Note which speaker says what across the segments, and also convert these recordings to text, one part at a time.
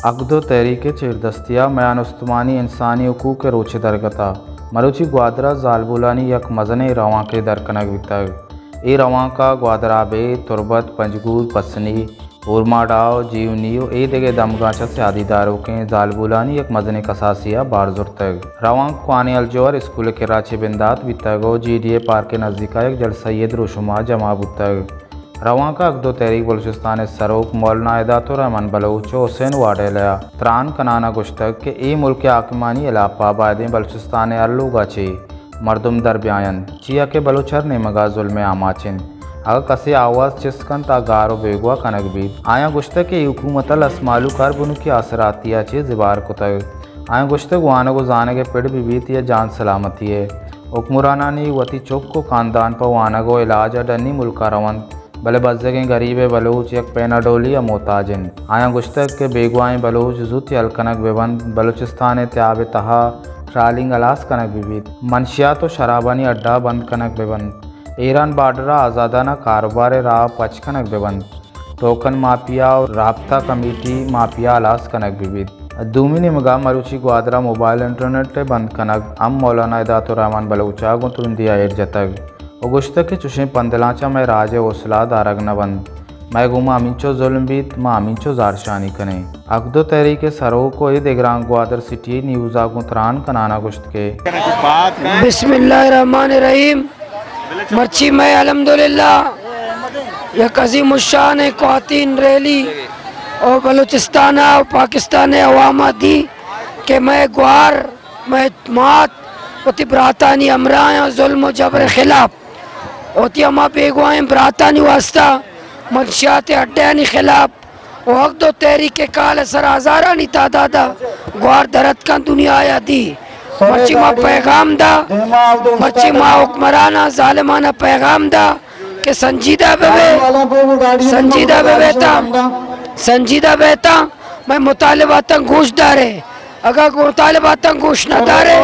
Speaker 1: अक़दो तहरीक चिरदस्तिया मयान उस्मानी इंसानी हकूक़ के रोचे दरगता मरुची ग्वादरा जालबुलानी यक मजने रवां के दरकनक वितग ए रवां का ग्वादरा बे तुरबत पंजगूर पसनी उर्माडाव जीवनियो ए देगे दमगाचा से आदीदारों के जालबुलानी यक मजने कसासिया बारजुर्तग रवां क्वानी अलजोर स्कूल के राचे बिंदात वितगो GDA पार्क के नज़दीका एक जल सैयद रुशुमा जमा बुतग रवां का अक़दो तहरीक बलूचिस्तान सरोक मौलाना एदातुर रहमान बलोच हुसैन वाडेलया त्रान कनाना गुश्तक के ए मुल्क के आकिमानी इलापा बायदें बलूचिस्तान अल्लुगाचे मरदुम दरब्यायन चिया के बलूचर ने मगा जुल्म आमाचिन अगर कसे आवाज़ चिस्कन ता गारो बेगुआ कनक भी आया गुश्तक के हुकूमत असमालू कर बुनु की असरातिया चे ज़िबार कुतग आया गुश्तक वाना गुजाने के पिड़ बीबीत या जान सलामती है हुक्मराना ने वती चौक को खानदान पर वाना गो इलाज डनी मुल्का रवन भले बज़्ज़ें गरीब बलूच यक पेनाडोली या मोहताजिन आया गुश्तक के बेगुआएँ बलूच जुत अलकनक बेबंद बलूचिस्तान त्याब तहा ट्रालिंग अलास कनक बिबित मनशियात तो शराबानी अड्डा बंद कनक बेबंद ईरान बार्डरा आज़ादाना कारोबार राह पच कनक बेबंद टोकन माफिया और राब्ता कमेटी माफिया अलास कनक बिबित दूमी निमगा मरुची ग्वादरा मोबाइल इंटरनेट बंद कनक अम मौलाना एदातुर रहमान बलूचा गुतुरंदिया एर जतग गुश्तक के चुशें पंदलाचा मैं राज वसला दारग न बंद मैं गुमा अमीचो जुल्म बीत माँ अमीचो जारशानी कने अक़दो तहरीक सरो को ए देगरांग ग्वादर सिटी न्यूज़ आगुतरान कनाना गुश्त के
Speaker 2: बिस्मिल्लाहिर्रहमानिर्रहीम मर्ची में अल्हम्दुलिल्लाह यह अज़ीम शान ख़वातीन रैली और बलूचिस्तान और पाकिस्तान अवामा दी के मैं ग्वार मैं मात वती बरातानी अमरा जुल्म जबर खिलाफ होती अमा बेगुआएँ बरातानी वास्ता मंशियात अड्डानी खिलाफ और अक़दो तहरीक काल सर हज़ारानी तादादा ग्वार दरद का दुनिया आया दी मर्ची माँ पैगाम दा मर्ची माँ हुक्मराना जालिमाना पैगाम दा के संजीदा बेटा मैं मुतालिबाता घूश दारे अगर मुतालिबाता घूश न दारे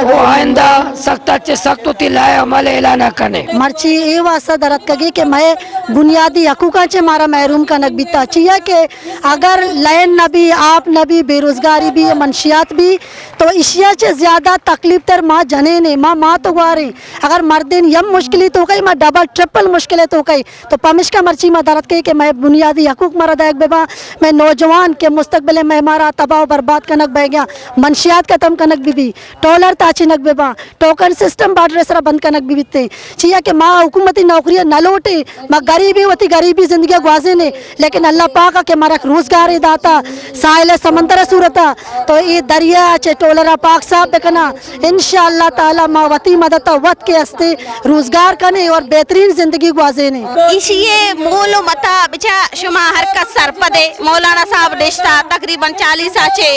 Speaker 2: वो आइंदा सख्त अच्छे सख्त तिलाए अमल ऐलान कने
Speaker 3: मर्ची ये वास्ता दरद कगी कि मैं बुनियादी हकूक़ा चे मारा महरूम कनक बीता चाहिए कि अगर लैन नबी आप नबी बेरोज़गारी भी मनशियात भी तो इशिया चे ज़्यादा तकलीफ तर माँ जने ने माँ तो गुआरी अगर मर्दिन यम मुश्किल तो कही मैं डबल ट्रिपल मुश्किल तो कही तो पमिश का मर्ची में दरद कही कि मैं बुनियादी हकूक़ मरा दैक बेबा मैं नौजवान के मुस्तकबिल में मारा तबाह बर्बाद कनक बह गया मनशियात खत्म कनक बीबी टोलर ताचिनक बेबा टोकन सिस्टम बार्डर सरा बंद कनक बीबी थे चाहिए कि माँ हुकूमती नौकरियाँ न लौटे माँ गरीबी होती गरीबी ज़िंदगी गुआजे ने लेकिन अल्लाह पाक के मारा रोज़गार दाता साहिल समंदर सूरता तो ये दरिया चे टोलरा पाक साहब देखना इंशाअल्लाह ताला माँ वती मदद वत के हस्ते रोज़गार कने और बेहतरीन ज़िंदगी गुआजे ने
Speaker 4: इशिये मोलो मता बिचा शुमा हरकत सरपदे मौलाना साहब रिश्ता तकरीबन 40 आचे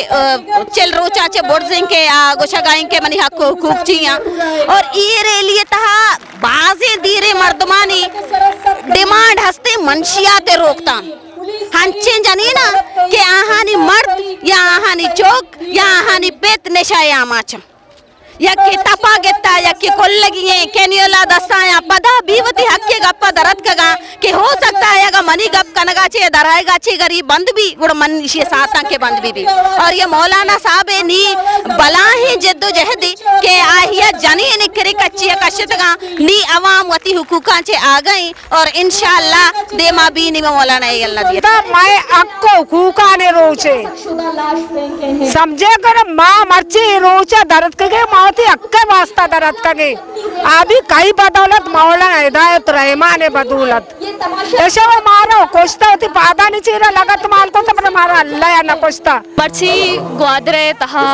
Speaker 4: चल रोचा चे बोर्डिंग के गोशगाइन के मनी हक हुकूक चिया और ये रेलिए तहा बाजे दीरे मर्दमानी डिमांड हस्ते मंशियाते रोकता हंचे जानी ना कि आहानी मर्द या आहानी चौक या आहानी पेत नेशाए आमाचा यक्की तपा गेता यक्की कोल्लगिये केनियोला दस्ताया पदा बीवती हक्के गप्पा दरद कगा कि हो सकता है अगर मनी गप कनगा चे दराएगा चे गरीब बंद भी गुड़ मन ये साता के बंद भी और ये मौलाना साहब नी बला ही जद्दोजहदी के आहिया जानी निकरे कच्ची कशतगा नी अवाम वती हुकूका चे आ गई और इंशाअल्लाह देमा भी नी मौलाना ये अल्लाह दिया
Speaker 2: मैं अक्को हुकूका ने रोचे समझे कर माँ मर्ची रोचे दर्द के मावती अक्के वास्ता दर्द कगे अभी कई बदौलत मौलाना हिदायत रहमान बदौलत ऐसे वो मारो कोश्ता होती पादा नहीं चीरा लगत माल तो तब मारा अल्लाह या न कोश्ता
Speaker 5: मर्ची ग्वादरे तहा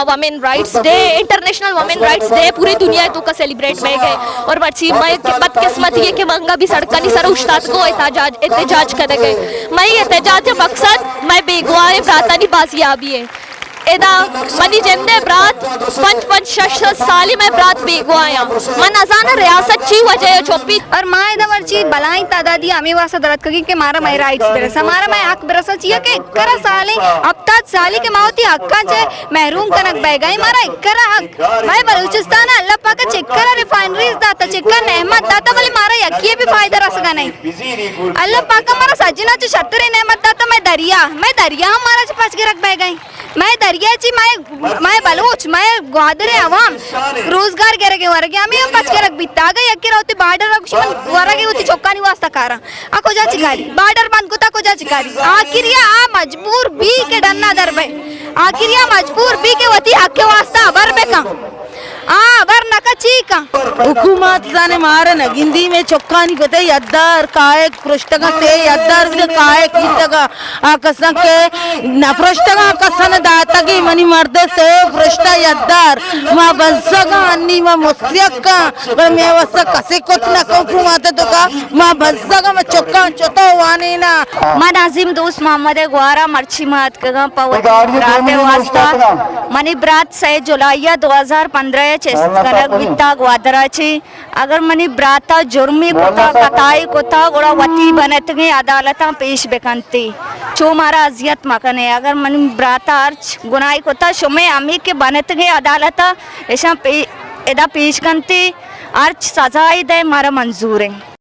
Speaker 5: women rights day international women rights day पूरी दुनिया तो का सेलिब्रेट में गए और मर्ची मैं बदकिस्मत ये कि मंगा भी सड़कनी सर उस्ताद को एहतजाज कर गए मैं एहतजाज मकसद मैं बेगुआए प्रातानी बाजियाबी है एदा मनी जेमने ब्रात पंच शश साली में ब्रात बेगो आया मन अजाना रियासत ची वजह चोपी
Speaker 6: और माँ इधर वर्ची बलाई तादादी आमी वासा दरद कगी के मारा मैं राइट्स बेरस हमारा मैं हक बेरस चाहिए के करा साले अब तक साली के मावती हक्का जे महरूम कनक बैगाई मारा करा हक मैं बलूचिस्तान अल्लाह पाक चिक्करा रिफाइनरीज दाता चिक्कर नेहमत दाता वाली मारा यकिए भी फायदा रसगा नहीं अल्लाह पाक मारा सजना च छतरी नेहमत दाता मैं दरिया हमारा च पाँच के रख बैगाई मैं दरिया ची मैं बलूच मैं ग्वादरे अवाम रोजगार करे के वरगे आमी हम पाँच के रख बिता गई यकी रहती बार्डर रख वरगे उती चौका नहीं वास्ता कारा आ को जा चिकारी बार्डर बंद को ता को जा चिकारी आखिरिया आ मजबूर बी के डन्ना दरबे आखिरिया मजबूर बी के वती हक के वास्ता अबर बे का अबर नका चीका
Speaker 7: हुकूमत जाने मारा न गिंदी में चौका नहीं पता यद्दार कायक पृष्ठगा से यद्दार भी कायक इतगा आकसन के न पृष्ठगा आकसन दाता की मनी मर्द से पृष्ठ यद्दार माँ बंसगा अन्नी माँ मुस्लिक का पर मैं वैसा कसे कुछ न हुकूमत तो का माँ बंसगा मैं चौका चौथा वाने ना
Speaker 6: माँ नाजिम दोस्त मोहम्मद ग्वारा मर्ची मात का पवत राते वास्ता मनी ब्रात से जुलाई 2015 कनक बिता ग्वादराची अगर मनी ब्राता जुर्मी कोता कताई कोता गोड़ा वती बनत गए अदालता पेश बेकंती चो मारा अजियत मकने अगर मनी ब्राता अर्च गुनाई कोता शुमे अमी के बनत गए अदालता ऐसा एदा पेश कंती अर्च सजाई दे मारा मंजूर है।